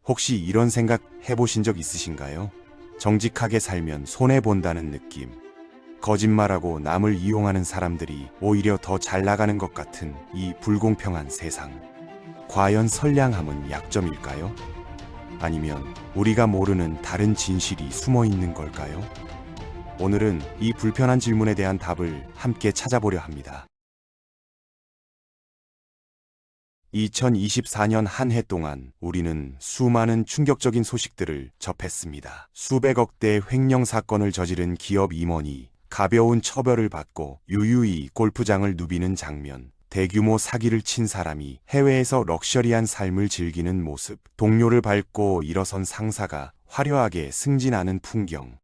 혹시 이런 생각 해보신 적 있으신가요? 정직하게 살면 손해본다는 느낌. 거짓말하고 남을 이용하는 사람들이 오히려 더 잘 나가는 것 같은 이 불공평한 세상. 과연 선량함은 약점일까요? 아니면 우리가 모르는 다른 진실이 숨어 있는 걸까요? 오늘은 이 불편한 질문에 대한 답을 함께 찾아보려 합니다. 2024년 한 해 동안 우리는 수많은 충격적인 소식들을 접했습니다. 수백억 대 횡령 사건을 저지른 기업 임원이 가벼운 처벌을 받고 유유히 골프장을 누비는 장면, 대규모 사기를 친 사람이 해외에서 럭셔리한 삶을 즐기는 모습, 동료를 밟고 일어선 상사가 화려하게 승진하는 풍경.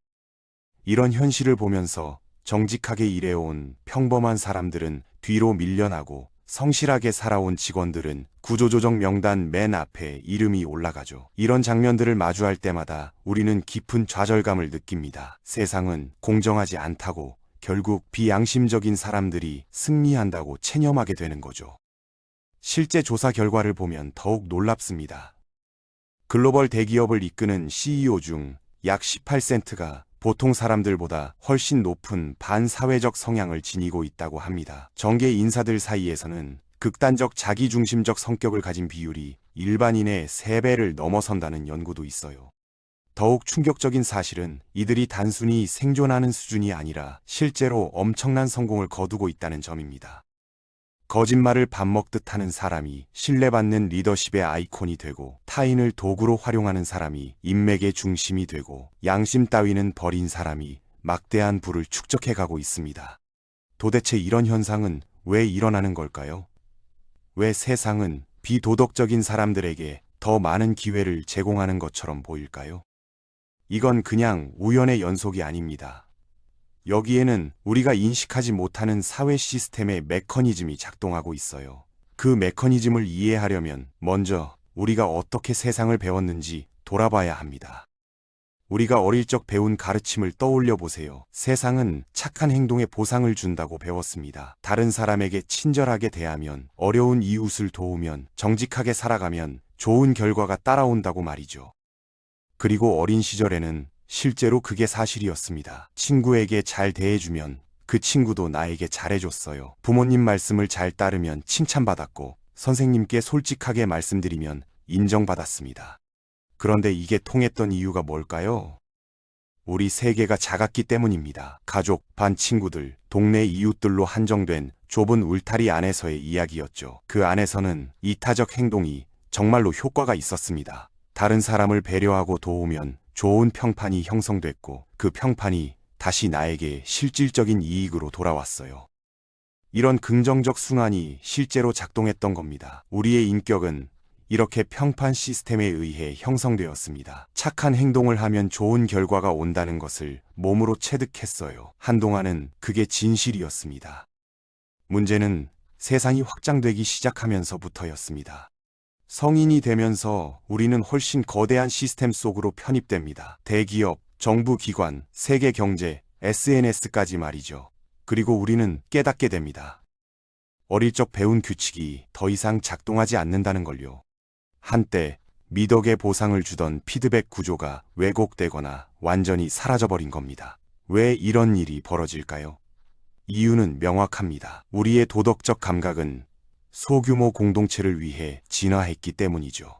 이런 현실을 보면서 정직하게 일해온 평범한 사람들은 뒤로 밀려나고 성실하게 살아온 직원들은 구조조정 명단 맨 앞에 이름이 올라가죠. 이런 장면들을 마주할 때마다 우리는 깊은 좌절감을 느낍니다. 세상은 공정하지 않다고, 결국 비양심적인 사람들이 승리한다고 체념하게 되는 거죠. 실제 조사 결과를 보면 더욱 놀랍습니다. 글로벌 대기업을 이끄는 CEO 중 약 18%가 보통 사람들보다 훨씬 높은 반사회적 성향을 지니고 있다고 합니다. 정계 인사들 사이에서는 극단적 자기중심적 성격을 가진 비율이 일반인의 3배를 넘어선다는 연구도 있어요. 더욱 충격적인 사실은 이들이 단순히 생존하는 수준이 아니라 실제로 엄청난 성공을 거두고 있다는 점입니다. 거짓말을 밥 먹듯 하는 사람이 신뢰받는 리더십의 아이콘이 되고, 타인을 도구로 활용하는 사람이 인맥의 중심이 되고, 양심 따위는 버린 사람이 막대한 부를 축적해가고 있습니다. 도대체 이런 현상은 왜 일어나는 걸까요? 왜 세상은 비도덕적인 사람들에게 더 많은 기회를 제공하는 것처럼 보일까요? 이건 그냥 우연의 연속이 아닙니다. 여기에는 우리가 인식하지 못하는 사회 시스템의 메커니즘이 작동하고 있어요. 그 메커니즘을 이해하려면 먼저 우리가 어떻게 세상을 배웠는지 돌아봐야 합니다. 우리가 어릴 적 배운 가르침을 떠올려 보세요. 세상은 착한 행동에 보상을 준다고 배웠습니다. 다른 사람에게 친절하게 대하면, 어려운 이웃을 도우면, 정직하게 살아가면 좋은 결과가 따라온다고 말이죠. 그리고 어린 시절에는 실제로 그게 사실이었습니다. 친구에게 잘 대해주면 그 친구도 나에게 잘해줬어요. 부모님 말씀을 잘 따르면 칭찬받았고, 선생님께 솔직하게 말씀드리면 인정받았습니다. 그런데 이게 통했던 이유가 뭘까요? 우리 세계가 작았기 때문입니다. 가족, 반 친구들, 동네 이웃들로 한정된 좁은 울타리 안에서의 이야기였죠. 그 안에서는 이타적 행동이 정말로 효과가 있었습니다. 다른 사람을 배려하고 도우면 좋은 평판이 형성됐고, 그 평판이 다시 나에게 실질적인 이익으로 돌아왔어요. 이런 긍정적 순환이 실제로 작동했던 겁니다. 우리의 인격은 이렇게 평판 시스템에 의해 형성되었습니다. 착한 행동을 하면 좋은 결과가 온다는 것을 몸으로 체득했어요. 한동안은 그게 진실이었습니다. 문제는 세상이 확장되기 시작하면서부터였습니다. 성인이 되면서 우리는 훨씬 거대한 시스템 속으로 편입됩니다. 대기업, 정부기관, 세계 경제, SNS까지 말이죠. 그리고 우리는 깨닫게 됩니다. 어릴 적 배운 규칙이 더 이상 작동하지 않는다는 걸요. 한때 미덕의 보상을 주던 피드백 구조가 왜곡되거나 완전히 사라져버린 겁니다. 왜 이런 일이 벌어질까요? 이유는 명확합니다. 우리의 도덕적 감각은 소규모 공동체를 위해 진화했기 때문이죠.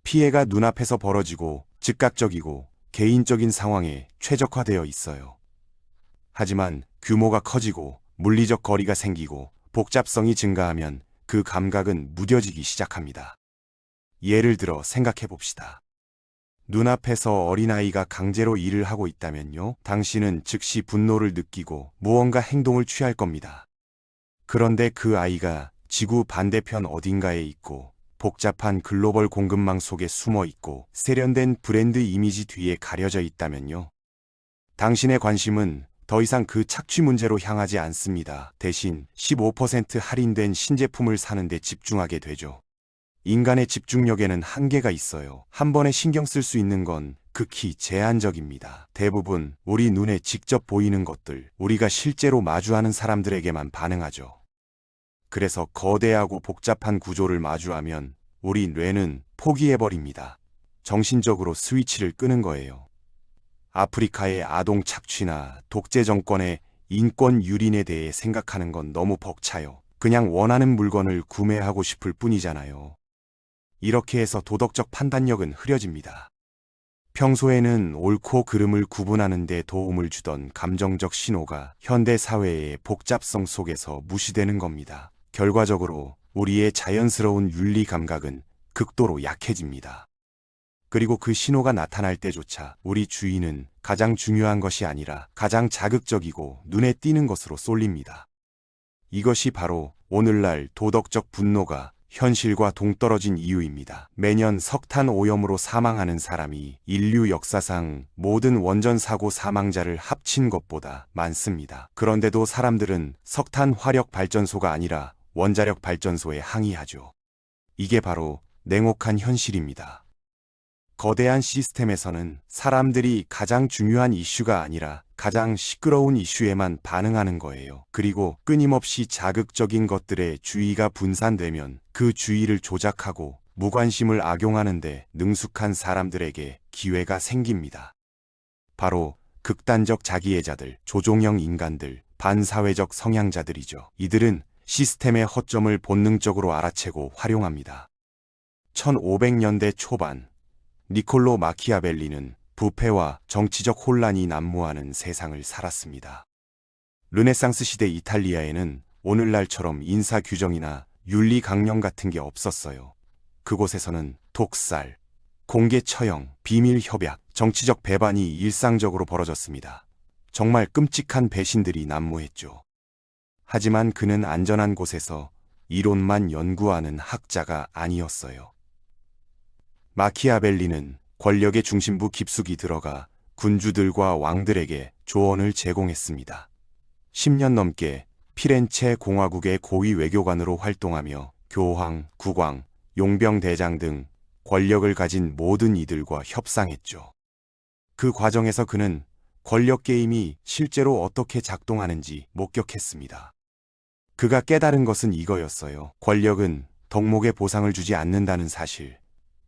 피해가 눈앞에서 벌어지고 즉각적이고 개인적인 상황에 최적화되어 있어요. 하지만 규모가 커지고 물리적 거리가 생기고 복잡성이 증가하면 그 감각은 무뎌지기 시작합니다. 예를 들어 생각해 봅시다. 눈앞에서 어린아이가 강제로 일을 하고 있다면요. 당신은 즉시 분노를 느끼고 무언가 행동을 취할 겁니다. 그런데 그 아이가 지구 반대편 어딘가에 있고, 복잡한 글로벌 공급망 속에 숨어 있고, 세련된 브랜드 이미지 뒤에 가려져 있다면요. 당신의 관심은 더 이상 그 착취 문제로 향하지 않습니다. 대신 15% 할인된 신제품을 사는 데 집중하게 되죠. 인간의 집중력에는 한계가 있어요. 한 번에 신경 쓸 수 있는 건 극히 제한적입니다. 대부분 우리 눈에 직접 보이는 것들, 우리가 실제로 마주하는 사람들에게만 반응하죠. 그래서 거대하고 복잡한 구조를 마주하면 우리 뇌는 포기해버립니다. 정신적으로 스위치를 끄는 거예요. 아프리카의 아동 착취나 독재 정권의 인권 유린에 대해 생각하는 건 너무 벅차요. 그냥 원하는 물건을 구매하고 싶을 뿐이잖아요. 이렇게 해서 도덕적 판단력은 흐려집니다. 평소에는 옳고 그름을 구분하는 데 도움을 주던 감정적 신호가 현대 사회의 복잡성 속에서 무시되는 겁니다. 결과적으로 우리의 자연스러운 윤리 감각은 극도로 약해집니다. 그리고 그 신호가 나타날 때조차 우리 주의는 가장 중요한 것이 아니라 가장 자극적이고 눈에 띄는 것으로 쏠립니다. 이것이 바로 오늘날 도덕적 분노가 현실과 동떨어진 이유입니다. 매년 석탄 오염으로 사망하는 사람이 인류 역사상 모든 원전 사고 사망자를 합친 것보다 많습니다. 그런데도 사람들은 석탄 화력 발전소가 아니라 원자력 발전소에 항의하죠. 이게 바로 냉혹한 현실입니다. 거대한 시스템에서는 사람들이 가장 중요한 이슈가 아니라 가장 시끄러운 이슈에만 반응하는 거예요. 그리고 끊임없이 자극적인 것들에 주의가 분산되면 그 주의를 조작하고 무관심을 악용하는데 능숙한 사람들에게 기회가 생깁니다. 바로 극단적 자기애자들, 조종형 인간들, 반사회적 성향자들이죠. 이들은 시스템의 허점을 본능적으로 알아채고 활용합니다. 1500년대 초반 니콜로 마키아벨리는 부패와 정치적 혼란이 난무하는 세상을 살았습니다. 르네상스 시대 이탈리아에는 오늘날처럼 인사 규정이나 윤리 강령 같은 게 없었어요. 그곳에서는 독살, 공개 처형, 비밀 협약, 정치적 배반이 일상적으로 벌어졌습니다. 정말 끔찍한 배신들이 난무했죠. 하지만 그는 안전한 곳에서 이론만 연구하는 학자가 아니었어요. 마키아벨리는 권력의 중심부 깊숙이 들어가 군주들과 왕들에게 조언을 제공했습니다. 10년 넘게 피렌체 공화국의 고위 외교관으로 활동하며 교황, 국왕, 용병대장 등 권력을 가진 모든 이들과 협상했죠. 그 과정에서 그는 권력 게임이 실제로 어떻게 작동하는지 목격했습니다. 그가 깨달은 것은 이거였어요. 권력은 덕목에 보상을 주지 않는다는 사실.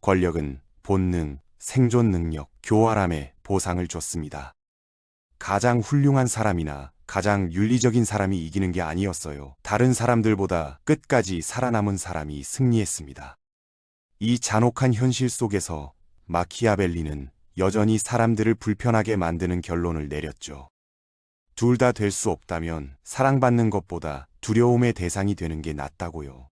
권력은 본능, 생존 능력, 교활함에 보상을 줬습니다. 가장 훌륭한 사람이나 가장 윤리적인 사람이 이기는 게 아니었어요. 다른 사람들보다 끝까지 살아남은 사람이 승리했습니다. 이 잔혹한 현실 속에서 마키아벨리는 여전히 사람들을 불편하게 만드는 결론을 내렸죠. 둘 다 될 수 없다면 사랑받는 것보다 두려움의 대상이 되는 게 낫다고요.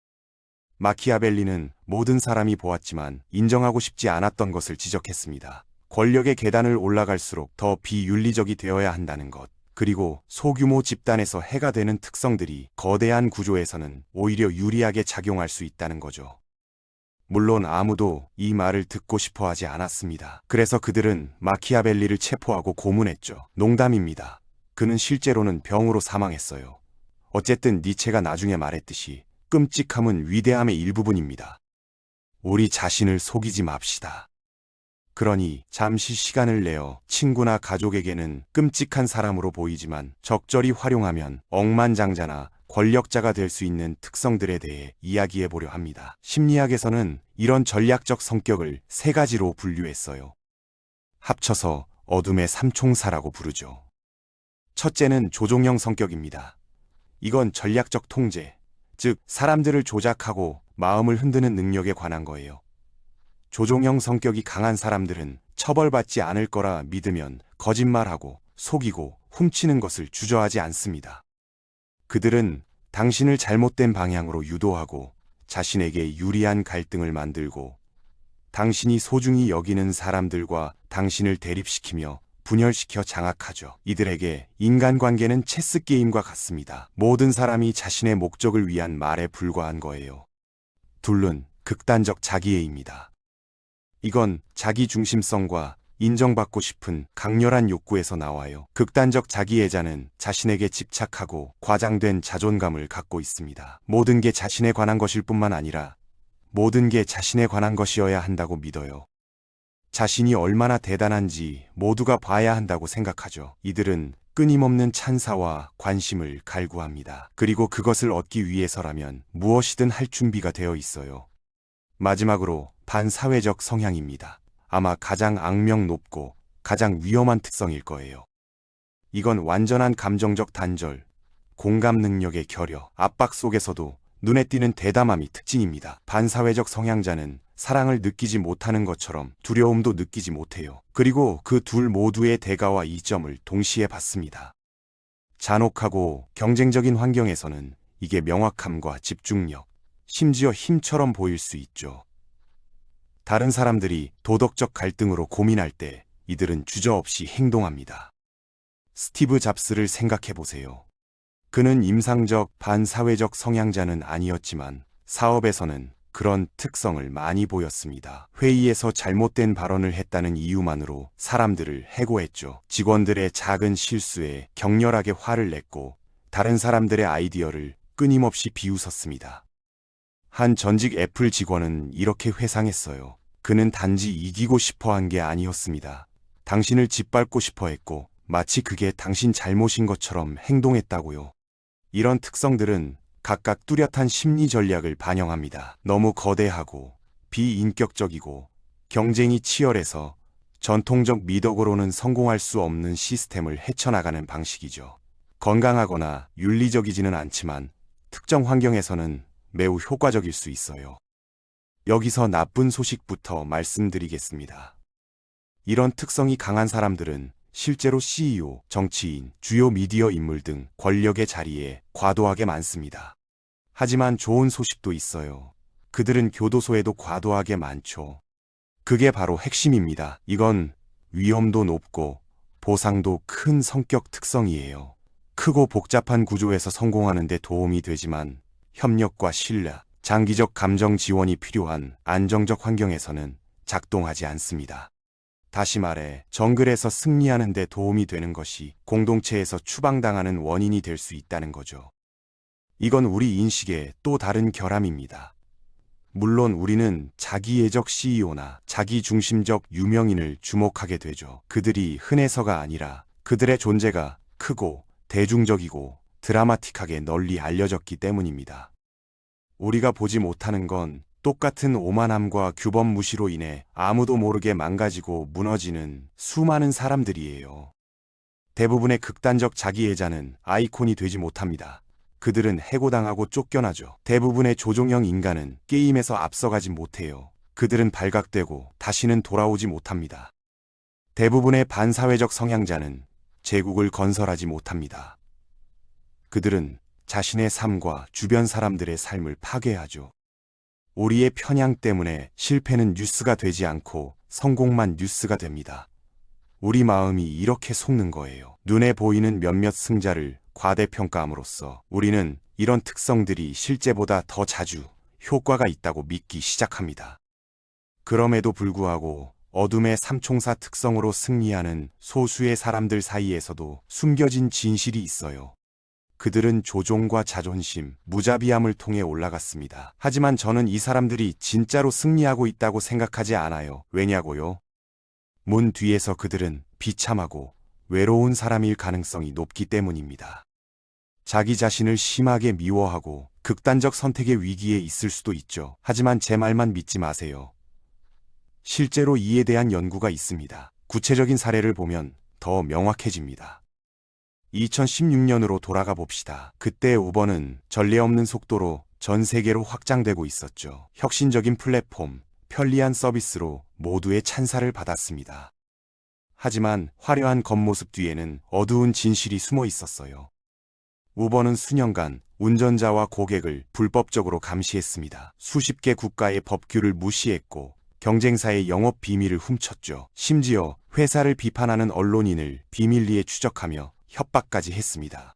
마키아벨리는 모든 사람이 보았지만 인정하고 싶지 않았던 것을 지적했습니다. 권력의 계단을 올라갈수록 더 비윤리적이 되어야 한다는 것, 그리고 소규모 집단에서 해가 되는 특성들이 거대한 구조에서는 오히려 유리하게 작용할 수 있다는 거죠. 물론 아무도 이 말을 듣고 싶어 하지 않았습니다. 그래서 그들은 마키아벨리를 체포하고 고문했죠. 농담입니다. 그는 실제로는 병으로 사망했어요. 어쨌든 니체가 나중에 말했듯이 끔찍함은 위대함의 일부분입니다. 우리 자신을 속이지 맙시다. 그러니 잠시 시간을 내어 친구나 가족에게는 끔찍한 사람으로 보이지만 적절히 활용하면 억만장자나 권력자가 될 수 있는 특성들에 대해 이야기해 보려 합니다. 심리학에서는 이런 전략적 성격을 세 가지로 분류했어요. 합쳐서 어둠의 삼총사라고 부르죠. 첫째는 조종형 성격입니다. 이건 전략적 통제, 즉 사람들을 조작하고 마음을 흔드는 능력에 관한 거예요. 조종형 성격이 강한 사람들은 처벌받지 않을 거라 믿으면 거짓말하고 속이고 훔치는 것을 주저하지 않습니다. 그들은 당신을 잘못된 방향으로 유도하고 자신에게 유리한 갈등을 만들고 당신이 소중히 여기는 사람들과 당신을 대립시키며 분열시켜 장악하죠. 이들에게 인간관계는 체스게임과 같습니다. 모든 사람이 자신의 목적을 위한 말에 불과한 거예요. 둘은 극단적 자기애입니다. 이건 자기중심성과 인정받고 싶은 강렬한 욕구에서 나와요. 극단적 자기애자는 자신에게 집착하고 과장된 자존감을 갖고 있습니다. 모든 게 자신에 관한 것일 뿐만 아니라 모든 게 자신에 관한 것이어야 한다고 믿어요. 자신이 얼마나 대단한지 모두가 봐야 한다고 생각하죠. 이들은 끊임없는 찬사와 관심을 갈구합니다. 그리고 그것을 얻기 위해서라면 무엇이든 할 준비가 되어 있어요. 마지막으로 반사회적 성향입니다. 아마 가장 악명 높고 가장 위험한 특성일 거예요. 이건 완전한 감정적 단절, 공감 능력의 결여, 압박 속에서도 눈에 띄는 대담함이 특징입니다. 반사회적 성향자는 사랑을 느끼지 못하는 것처럼 두려움도 느끼지 못해요. 그리고 그 둘 모두의 대가와 이점을 동시에 받습니다. 잔혹하고 경쟁적인 환경에서는 이게 명확함과 집중력, 심지어 힘처럼 보일 수 있죠. 다른 사람들이 도덕적 갈등으로 고민할 때 이들은 주저없이 행동합니다. 스티브 잡스를 생각해 보세요. 그는 임상적 반사회적 성향자는 아니었지만 사업에서는 그런 특성을 많이 보였습니다. 회의에서 잘못된 발언을 했다는 이유만으로 사람들을 해고했죠. 직원들의 작은 실수에 격렬하게 화를 냈고 다른 사람들의 아이디어를 끊임없이 비웃었습니다. 한 전직 애플 직원은 이렇게 회상했어요. 그는 단지 이기고 싶어 한 게 아니었습니다. 당신을 짓밟고 싶어 했고 마치 그게 당신 잘못인 것처럼 행동했다고요. 이런 특성들은 각각 뚜렷한 심리 전략을 반영합니다. 너무 거대하고 비인격적이고 경쟁이 치열해서 전통적 미덕으로는 성공할 수 없는 시스템을 헤쳐나가는 방식이죠. 건강하거나 윤리적이지는 않지만 특정 환경에서는 매우 효과적일 수 있어요. 여기서 나쁜 소식부터 말씀드리겠습니다. 이런 특성이 강한 사람들은 실제로 CEO, 정치인, 주요 미디어 인물 등 권력의 자리에 과도하게 많습니다. 하지만 좋은 소식도 있어요. 그들은 교도소에도 과도하게 많죠. 그게 바로 핵심입니다. 이건 위험도 높고 보상도 큰 성격 특성이에요. 크고 복잡한 구조에서 성공하는 데 도움이 되지만 협력과 신뢰, 장기적 감정 지원이 필요한 안정적 환경에서는 작동하지 않습니다. 다시 말해 정글에서 승리하는 데 도움이 되는 것이 공동체에서 추방당하는 원인이 될 수 있다는 거죠. 이건 우리 인식의 또 다른 결함입니다. 물론 우리는 자기애적 CEO나 자기중심적 유명인을 주목하게 되죠. 그들이 흔해서가 아니라 그들의 존재가 크고 대중적이고 드라마틱하게 널리 알려졌기 때문입니다. 우리가 보지 못하는 건 똑같은 오만함과 규범 무시로 인해 아무도 모르게 망가지고 무너지는 수많은 사람들이에요. 대부분의 극단적 자기애자는 아이콘이 되지 못합니다. 그들은 해고당하고 쫓겨나죠. 대부분의 조종형 인간은 게임에서 앞서가지 못해요. 그들은 발각되고 다시는 돌아오지 못합니다. 대부분의 반사회적 성향자는 제국을 건설하지 못합니다. 그들은 자신의 삶과 주변 사람들의 삶을 파괴하죠. 우리의 편향 때문에 실패는 뉴스가 되지 않고 성공만 뉴스가 됩니다. 우리 마음이 이렇게 속는 거예요. 눈에 보이는 몇몇 승자를 과대평가함으로써 우리는 이런 특성들이 실제보다 더 자주 효과가 있다고 믿기 시작합니다. 그럼에도 불구하고 어둠의 삼총사 특성으로 승리하는 소수의 사람들 사이에서도 숨겨진 진실이 있어요. 그들은 조종과 자존심, 무자비함을 통해 올라갔습니다. 하지만 저는 이 사람들이 진짜로 승리하고 있다고 생각하지 않아요. 왜냐고요? 문 뒤에서 그들은 비참하고 외로운 사람일 가능성이 높기 때문입니다. 자기 자신을 심하게 미워하고 극단적 선택의 위기에 있을 수도 있죠. 하지만 제 말만 믿지 마세요. 실제로 이에 대한 연구가 있습니다. 구체적인 사례를 보면 더 명확해집니다. 2016년으로 돌아가 봅시다. 그때 우버는 전례 없는 속도로 전 세계로 확장되고 있었죠. 혁신적인 플랫폼, 편리한 서비스로 모두의 찬사를 받았습니다. 하지만 화려한 겉모습 뒤에는 어두운 진실이 숨어 있었어요. 우버는 수년간 운전자와 고객을 불법적으로 감시했습니다. 수십 개 국가의 법규를 무시했고 경쟁사의 영업 비밀을 훔쳤죠. 심지어 회사를 비판하는 언론인을 비밀리에 추적하며 협박까지 했습니다.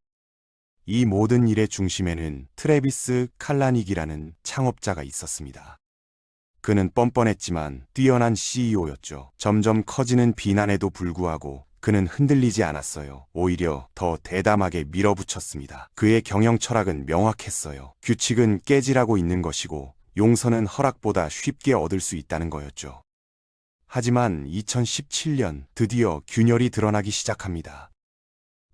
이 모든 일의 중심에는 트래비스 칼라닉이라는 창업자가 있었습니다. 그는 뻔뻔했지만 뛰어난 CEO였죠. 점점 커지는 비난에도 불구하고 그는 흔들리지 않았어요. 오히려 더 대담하게 밀어붙였습니다. 그의 경영 철학은 명확했어요. 규칙은 깨지라고 있는 것이고 용서는 허락보다 쉽게 얻을 수 있다는 거였죠. 하지만 2017년 드디어 균열이 드러나기 시작합니다.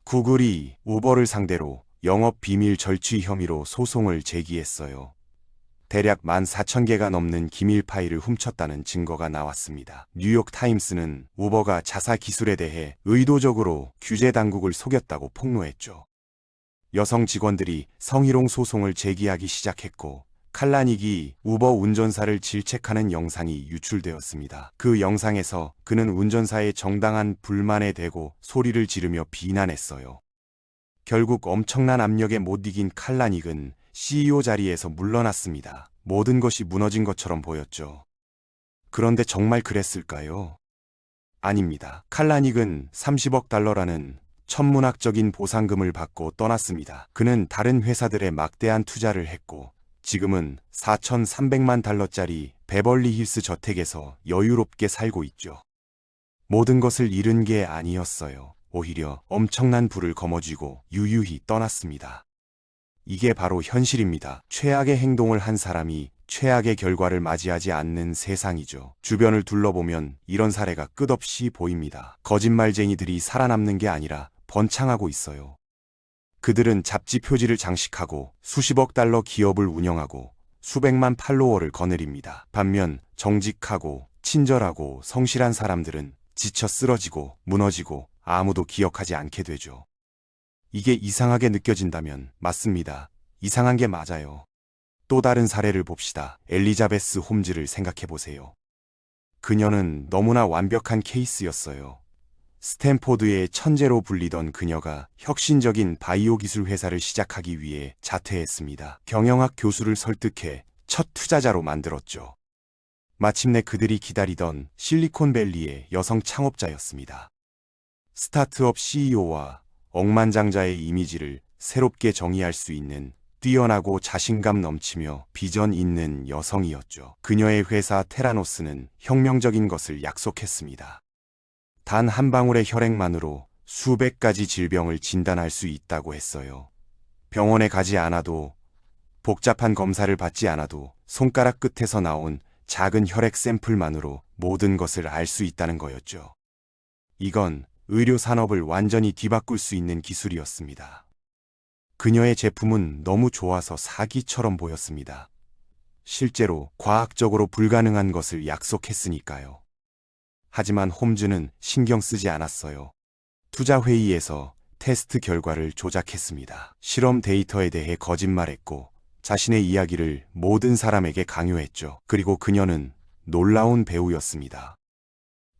구글이 우버를 상대로 영업 비밀 절취 혐의로 소송을 제기했어요. 대략 14,000개가 넘는 기밀 파일을 훔쳤다는 증거가 나왔습니다. 뉴욕 타임스는 우버가 자사 기술에 대해 의도적으로 규제 당국을 속였다고 폭로했죠. 여성 직원들이 성희롱 소송을 제기하기 시작했고 칼라닉이 우버 운전사를 질책하는 영상이 유출되었습니다. 그 영상에서 그는 운전사의 정당한 불만에 대고 소리를 지르며 비난했어요. 결국 엄청난 압력에 못 이긴 칼라닉은 CEO 자리에서 물러났습니다. 모든 것이 무너진 것처럼 보였죠. 그런데 정말 그랬을까요? 아닙니다. 칼라닉은 30억 달러라는 천문학적인 보상금을 받고 떠났습니다. 그는 다른 회사들에 막대한 투자를 했고 지금은 4,300만 달러짜리 베벌리 힐스 저택에서 여유롭게 살고 있죠. 모든 것을 잃은 게 아니었어요. 오히려 엄청난 부를 거머쥐고 유유히 떠났습니다. 이게 바로 현실입니다. 최악의 행동을 한 사람이 최악의 결과를 맞이하지 않는 세상이죠. 주변을 둘러보면 이런 사례가 끝없이 보입니다. 거짓말쟁이들이 살아남는 게 아니라 번창하고 있어요. 그들은 잡지 표지를 장식하고 수십억 달러 기업을 운영하고 수백만 팔로워를 거느립니다. 반면 정직하고 친절하고 성실한 사람들은 지쳐 쓰러지고 무너지고 아무도 기억하지 않게 되죠. 이게 이상하게 느껴진다면 맞습니다. 이상한 게 맞아요. 또 다른 사례를 봅시다. 엘리자베스 홈즈를 생각해 보세요. 그녀는 너무나 완벽한 케이스였어요. 스탠포드의 천재로 불리던 그녀가 혁신적인 바이오 기술 회사를 시작하기 위해 자퇴했습니다. 경영학 교수를 설득해 첫 투자자로 만들었죠. 마침내 그들이 기다리던 실리콘밸리의 여성 창업자였습니다. 스타트업 CEO와 억만장자의 이미지를 새롭게 정의할 수 있는 뛰어나고 자신감 넘치며 비전 있는 여성이었죠. 그녀의 회사 테라노스는 혁명적인 것을 약속했습니다. 단 한 방울의 혈액만으로 수백 가지 질병을 진단할 수 있다고 했어요. 병원에 가지 않아도 복잡한 검사를 받지 않아도 손가락 끝에서 나온 작은 혈액 샘플만으로 모든 것을 알 수 있다는 거였죠. 이건 의료 산업을 완전히 뒤바꿀 수 있는 기술이었습니다. 그녀의 제품은 너무 좋아서 사기처럼 보였습니다. 실제로 과학적으로 불가능한 것을 약속했으니까요. 하지만 홈즈는 신경 쓰지 않았어요. 투자 회의에서 테스트 결과를 조작했습니다. 실험 데이터에 대해 거짓말했고 자신의 이야기를 모든 사람에게 강요했죠. 그리고 그녀는 놀라운 배우였습니다.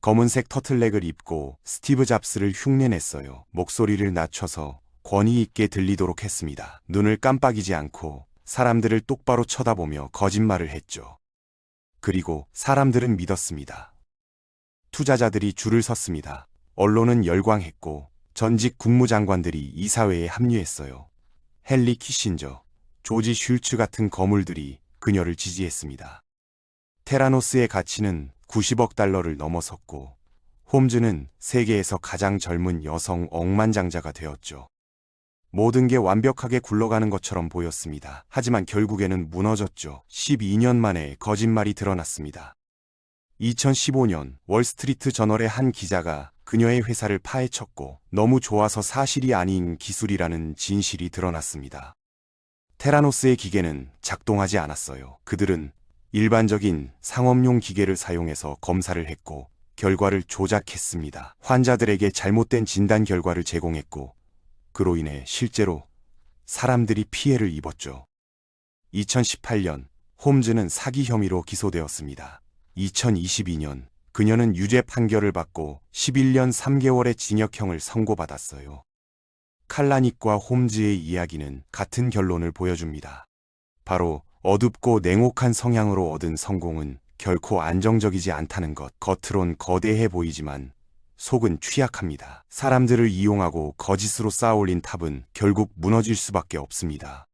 검은색 터틀넥을 입고 스티브 잡스를 흉내냈어요. 목소리를 낮춰서 권위 있게 들리도록 했습니다. 눈을 깜빡이지 않고 사람들을 똑바로 쳐다보며 거짓말을 했죠. 그리고 사람들은 믿었습니다. 투자자들이 줄을 섰습니다. 언론은 열광했고 전직 국무장관들이 이사회에 합류했어요. 헨리 키신저, 조지 슐츠 같은 거물들이 그녀를 지지했습니다. 테라노스의 가치는 90억 달러를 넘어섰고 홈즈는 세계에서 가장 젊은 여성 억만장자가 되었죠. 모든 게 완벽하게 굴러가는 것처럼 보였습니다. 하지만 결국에는 무너졌죠. 12년 만에 거짓말이 드러났습니다. 2015년 월스트리트 저널의 한 기자가 그녀의 회사를 파헤쳤고 너무 좋아서 사실이 아닌 기술이라는 진실이 드러났습니다. 테라노스의 기계는 작동하지 않았어요. 그들은 일반적인 상업용 기계를 사용해서 검사를 했고 결과를 조작했습니다. 환자들에게 잘못된 진단 결과를 제공했고 그로 인해 실제로 사람들이 피해를 입었죠. 2018년 홈즈는 사기 혐의로 기소되었습니다. 2022년 그녀는 유죄 판결을 받고 11년 3개월의 징역형을 선고받았어요. 칼라닉과 홈즈의 이야기는 같은 결론을 보여줍니다. 바로 어둡고 냉혹한 성향으로 얻은 성공은 결코 안정적이지 않다는 것. 겉으론 거대해 보이지만 속은 취약합니다. 사람들을 이용하고 거짓으로 쌓아올린 탑은 결국 무너질 수밖에 없습니다.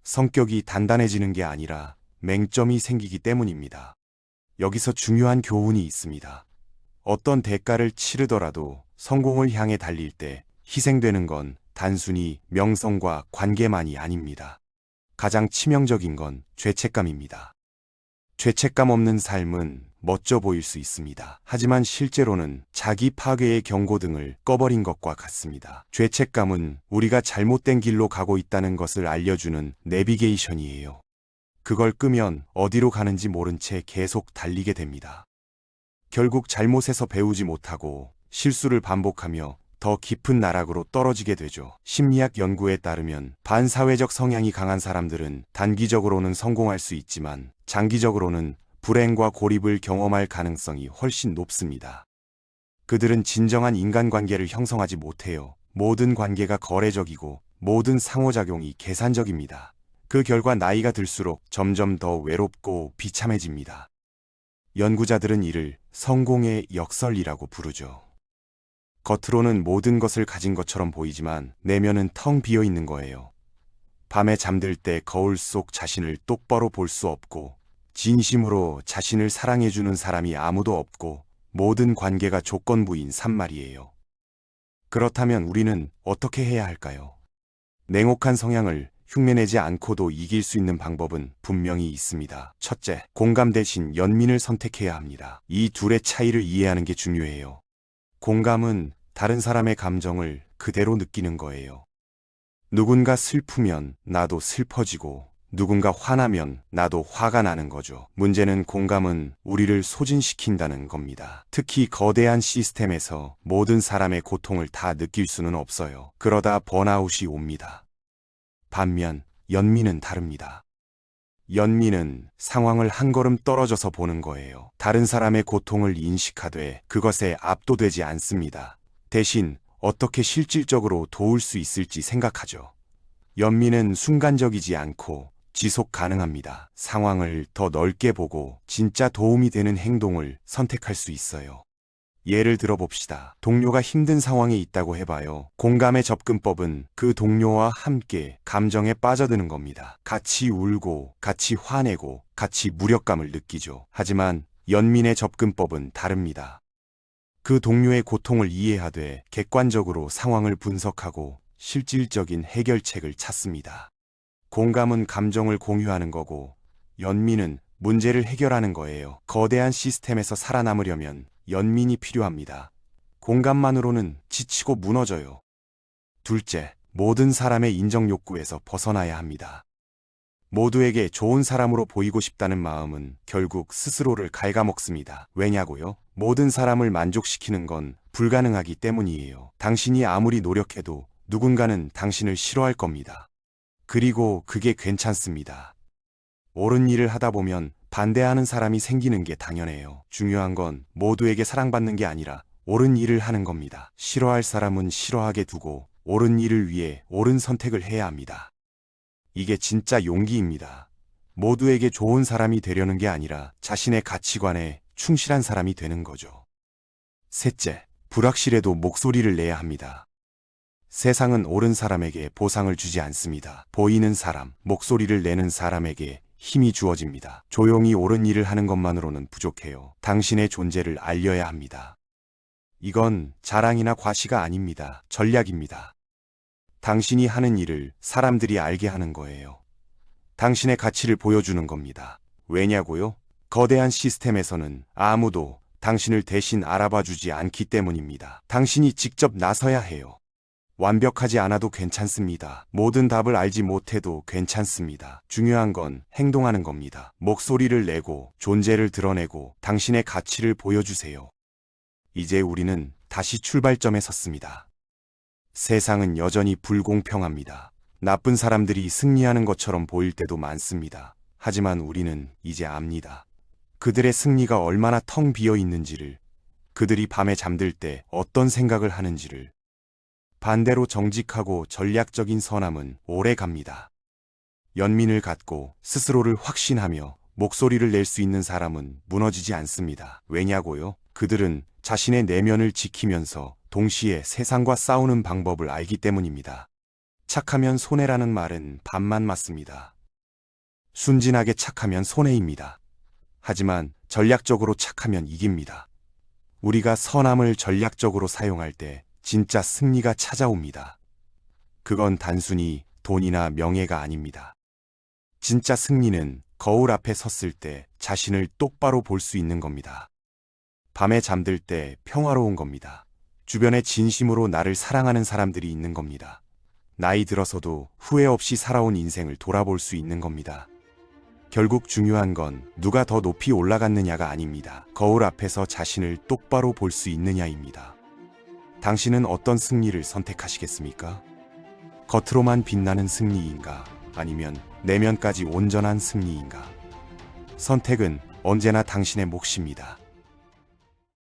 성격이 단단해지는 게 아니라 맹점이 생기기 때문입니다. 여기서 중요한 교훈이 있습니다. 어떤 대가를 치르더라도 성공을 향해 달릴 때 희생되는 건 단순히 명성과 관계만이 아닙니다. 가장 치명적인 건 죄책감입니다. 죄책감 없는 삶은 멋져 보일 수 있습니다. 하지만 실제로는 자기 파괴의 경고등을 꺼버린 것과 같습니다. 죄책감은 우리가 잘못된 길로 가고 있다는 것을 알려주는 내비게이션이에요. 그걸 끄면 어디로 가는지 모른 채 계속 달리게 됩니다. 결국 잘못에서 배우지 못하고 실수를 반복하며 더 깊은 나락으로 떨어지게 되죠. 심리학 연구에 따르면 반사회적 성향이 강한 사람들은 단기적으로는 성공할 수 있지만 장기적으로는 불행과 고립을 경험할 가능성이 훨씬 높습니다. 그들은 진정한 인간관계를 형성하지 못해요. 모든 관계가 거래적이고 모든 상호작용이 계산적입니다. 그 결과 나이가 들수록 점점 더 외롭고 비참해집니다. 연구자들은 이를 성공의 역설이라고 부르죠. 겉으로는 모든 것을 가진 것처럼 보이지만 내면은 텅 비어 있는 거예요. 밤에 잠들 때 거울 속 자신을 똑바로 볼 수 없고 진심으로 자신을 사랑해주는 사람이 아무도 없고 모든 관계가 조건부인 산말이에요. 그렇다면 우리는 어떻게 해야 할까요? 냉혹한 성향을 흉내내지 않고도 이길 수 있는 방법은 분명히 있습니다. 첫째, 공감 대신 연민을 선택해야 합니다. 이 둘의 차이를 이해하는 게 중요해요. 공감은 다른 사람의 감정을 그대로 느끼는 거예요. 누군가 슬프면 나도 슬퍼지고 누군가 화나면 나도 화가 나는 거죠. 문제는 공감은 우리를 소진시킨다는 겁니다. 특히 거대한 시스템에서 모든 사람의 고통을 다 느낄 수는 없어요. 그러다 번아웃이 옵니다. 반면 연민은 다릅니다. 연민은 상황을 한 걸음 떨어져서 보는 거예요. 다른 사람의 고통을 인식하되 그것에 압도되지 않습니다. 대신 어떻게 실질적으로 도울 수 있을지 생각하죠. 연민은 순간적이지 않고 지속 가능합니다. 상황을 더 넓게 보고 진짜 도움이 되는 행동을 선택할 수 있어요. 예를 들어봅시다. 동료가 힘든 상황에 있다고 해봐요. 공감의 접근법은 그 동료와 함께 감정에 빠져드는 겁니다. 같이 울고, 같이 화내고, 같이 무력감을 느끼죠. 하지만 연민의 접근법은 다릅니다. 그 동료의 고통을 이해하되 객관적으로 상황을 분석하고 실질적인 해결책을 찾습니다. 공감은 감정을 공유하는 거고 연민은 문제를 해결하는 거예요. 거대한 시스템에서 살아남으려면 연민이 필요합니다. 공감만으로는 지치고 무너져요. 둘째, 모든 사람의 인정 욕구에서 벗어나야 합니다. 모두에게 좋은 사람으로 보이고 싶다는 마음은 결국 스스로를 갉아먹습니다. 왜냐고요? 모든 사람을 만족시키는 건 불가능하기 때문이에요. 당신이 아무리 노력해도 누군가는 당신을 싫어할 겁니다. 그리고 그게 괜찮습니다. 옳은 일을 하다 보면 반대하는 사람이 생기는 게 당연해요. 중요한 건 모두에게 사랑받는 게 아니라 옳은 일을 하는 겁니다. 싫어할 사람은 싫어하게 두고 옳은 일을 위해 옳은 선택을 해야 합니다. 이게 진짜 용기입니다. 모두에게 좋은 사람이 되려는 게 아니라 자신의 가치관에 충실한 사람이 되는 거죠. 셋째, 불확실해도 목소리를 내야 합니다. 세상은 옳은 사람에게 보상을 주지 않습니다. 보이는 사람, 목소리를 내는 사람에게 힘이 주어집니다. 조용히 옳은 일을 하는 것만으로는 부족해요. 당신의 존재를 알려야 합니다. 이건 자랑이나 과시가 아닙니다. 전략입니다. 당신이 하는 일을 사람들이 알게 하는 거예요. 당신의 가치를 보여주는 겁니다. 왜냐고요? 거대한 시스템에서는 아무도 당신을 대신 알아봐 주지 않기 때문입니다. 당신이 직접 나서야 해요. 완벽하지 않아도 괜찮습니다. 모든 답을 알지 못해도 괜찮습니다. 중요한 건 행동하는 겁니다. 목소리를 내고 존재를 드러내고 당신의 가치를 보여주세요. 이제 우리는 다시 출발점에 섰습니다. 세상은 여전히 불공평합니다. 나쁜 사람들이 승리하는 것처럼 보일 때도 많습니다. 하지만 우리는 이제 압니다. 그들의 승리가 얼마나 텅 비어 있는지를, 그들이 밤에 잠들 때 어떤 생각을 하는지를. 반대로 정직하고 전략적인 선함은 오래 갑니다. 연민을 갖고 스스로를 확신하며 목소리를 낼 수 있는 사람은 무너지지 않습니다. 왜냐고요? 그들은 자신의 내면을 지키면서 동시에 세상과 싸우는 방법을 알기 때문입니다. 착하면 손해라는 말은 반만 맞습니다. 순진하게 착하면 손해입니다. 하지만 전략적으로 착하면 이깁니다. 우리가 선함을 전략적으로 사용할 때 진짜 승리가 찾아옵니다. 그건 단순히 돈이나 명예가 아닙니다. 진짜 승리는 거울 앞에 섰을 때 자신을 똑바로 볼 수 있는 겁니다. 밤에 잠들 때 평화로운 겁니다. 주변에 진심으로 나를 사랑하는 사람들이 있는 겁니다. 나이 들어서도 후회 없이 살아온 인생을 돌아볼 수 있는 겁니다. 결국 중요한 건 누가 더 높이 올라갔느냐가 아닙니다. 거울 앞에서 자신을 똑바로 볼 수 있느냐입니다. 당신은 어떤 승리를 선택하시겠습니까? 겉으로만 빛나는 승리인가? 아니면 내면까지 온전한 승리인가? 선택은 언제나 당신의 몫입니다.